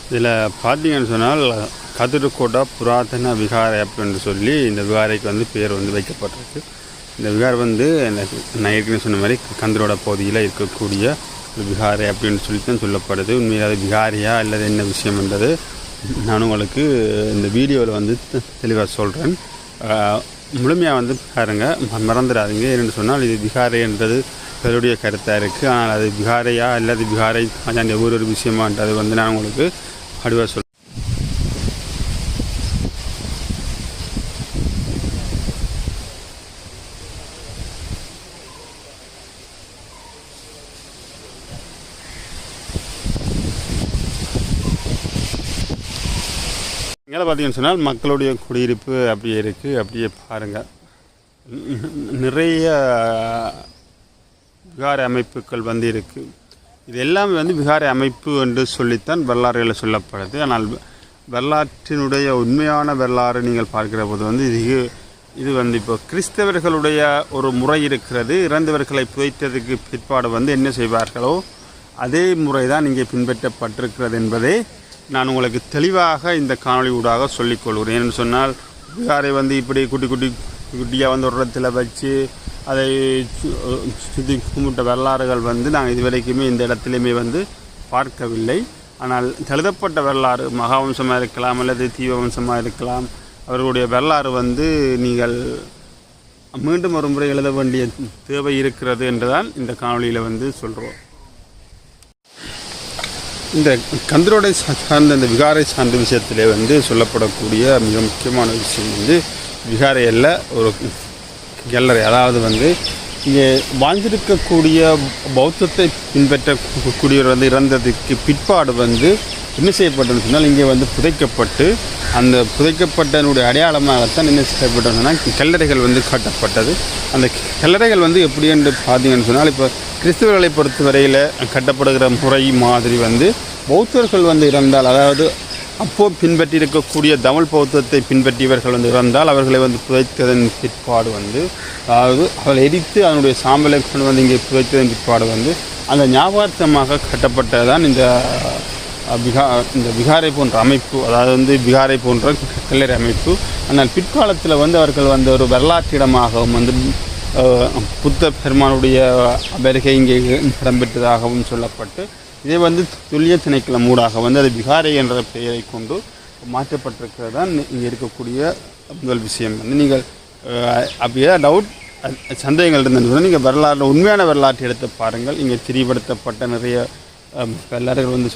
இதில் பார்த்தீங்கன்னு சொன்னால் கதிர்கோட்டா புராதன விகாரை அப்படின்னு சொல்லி இந்த விகாரைக்கு வந்து பேர் வந்து வைக்கப்பட்டிருக்கு. இந்த விகாரை வந்து நான் ஏற்கனவே சொன்ன மாதிரி கந்தரோட பகுதியில் இருக்கக்கூடிய விகாரை அப்படின்னு சொல்லி தான் சொல்லப்படுது. உண்மையில் அது விகாரியா அல்லது என்ன விஷயம்ன்றது நான் உங்களுக்கு இந்த வீடியோவில் வந்து தெளிவாக சொல்கிறேன். முழுமையாக வந்து பாருங்கள், மறந்துடாதீங்க. என்னென்னு சொன்னால் இது விகாரைன்றது பலருடைய கருத்தாக இருக்குது. ஆனால் அது விகாரையா அல்லது விகாரை அந்த ஒரு விஷயமான்றது வந்து நான் உங்களுக்கு அடுவாக சொல்கிறேன். இங்கே பார்த்தீங்கன்னு சொன்னால் மக்களுடைய குடியிருப்பு அப்படியே இருக்குது. அப்படியே பாருங்கள், நிறைய விகாரை அமைப்புகள் வந்து இருக்குது. இது எல்லாமே வந்து விகாரை அமைப்பு என்று சொல்லித்தான் வரலாறுகளில் சொல்லப்படுது. ஆனால் வரலாற்றினுடைய உண்மையான வரலாறு நீங்கள் பார்க்கிற போது வந்து இது வந்து இப்போ கிறிஸ்தவர்களுடைய ஒரு முறை இருக்கிறது. இறந்தவர்களை புதைத்ததுக்கு பிற்பாடு வந்து என்ன செய்வார்களோ அதே முறை தான் இங்கே பின்பற்றப்பட்டிருக்கிறது என்பதை நான் உங்களுக்கு தெளிவாக இந்த காணொளி ஊடாக சொல்லிக்கொள்கிறேன். ஏன்னு சொன்னால் விகாரை வந்து இப்படி குட்டியாக வந்து ஒரு இடத்துல வச்சு அதை சுற்றி கும்பிட்ட வரலாறுகள் வந்து நாங்கள் இதுவரைக்குமே இந்த இடத்துலையுமே வந்து பார்க்கவில்லை. ஆனால் எழுதப்பட்ட வரலாறு மகாவம்சமாக இருக்கலாம் அல்லது தீவவம்சமாக இருக்கலாம், அவர்களுடைய வரலாறு வந்து நீங்கள் மீண்டும் ஒரு முறை எழுத வேண்டிய தேவை இருக்கிறது என்றுதான் இந்த காணொளியில் வந்து சொல்கிறோம். இந்த கந்தரோடை சார்ந்த இந்த விகாரை சார்ந்த விஷயத்திலே வந்து சொல்லப்படக்கூடிய மிக முக்கியமான விஷயம் வந்து விகாரையில் ஒரு கல்லறை, அதாவது வந்து இங்கே வாழ்ந்திருக்கக்கூடிய பௌத்தத்தை பின்பற்றக்கூடியவர் வந்து இறந்ததுக்கு பிற்பாடு வந்து என்ன செய்யப்பட்டதுன்னு சொன்னால் இங்கே வந்து புதைக்கப்பட்டு அந்த புதைக்கப்பட்டனுடைய அடையாளமாகத்தான் என்ன செய்யப்பட்டதுன்னா கல்லறைகள் வந்து கட்டப்பட்டது. அந்த கல்லறைகள் வந்து எப்படி என்று பார்த்தீங்கன்னு சொன்னால் இப்போ கிறிஸ்தவர்களை பொறுத்தவரையில் கட்டப்படுகிற முறை மாதிரி வந்து பௌத்தர்கள் வந்து இறந்தால், அதாவது அப்போது பின்பற்றி இருக்கக்கூடிய தமிழ் பௌத்தத்தை பின்பற்றியவர்கள் வந்து இறந்தால் அவர்களை வந்து புதைத்ததன் பிற்பாடு வந்து, அதாவது அவளை எரித்து அதனுடைய சாம்பலை கொண்டு வந்து இங்கே புதைத்ததன் பிற்பாடு வந்து அந்த ஞாபகார்த்தமாக கட்டப்பட்டதான் இந்த விகாரை போன்ற அமைப்பு, அதாவது வந்து விகாரை போன்ற கல்லறை அமைப்பு. ஆனால் பிற்காலத்தில் வந்து அவர்கள் வந்து ஒரு வரலாற்றிடமாகவும் வந்து புத்த பெருமானுடைய வருகை இங்கே இடம்பெற்றதாகவும் சொல்லப்பட்டு இதை வந்து துல்லிய திணைக்களம் ஊடாக வந்து அது விகாரை என்ற பெயரை கொண்டு மாற்றப்பட்டிருக்கிறது தான் இங்கே இருக்கக்கூடிய முதல் விஷயம். வந்து நீங்கள் அப்படியே டவுட் சந்தேகங்கள் இருந்தது நீங்கள் வரலாறு உண்மையான வரலாற்றை எடுத்து பாருங்கள். இங்கே திரிபடுத்தப்பட்ட நிறைய வரலாறுகள் வந்து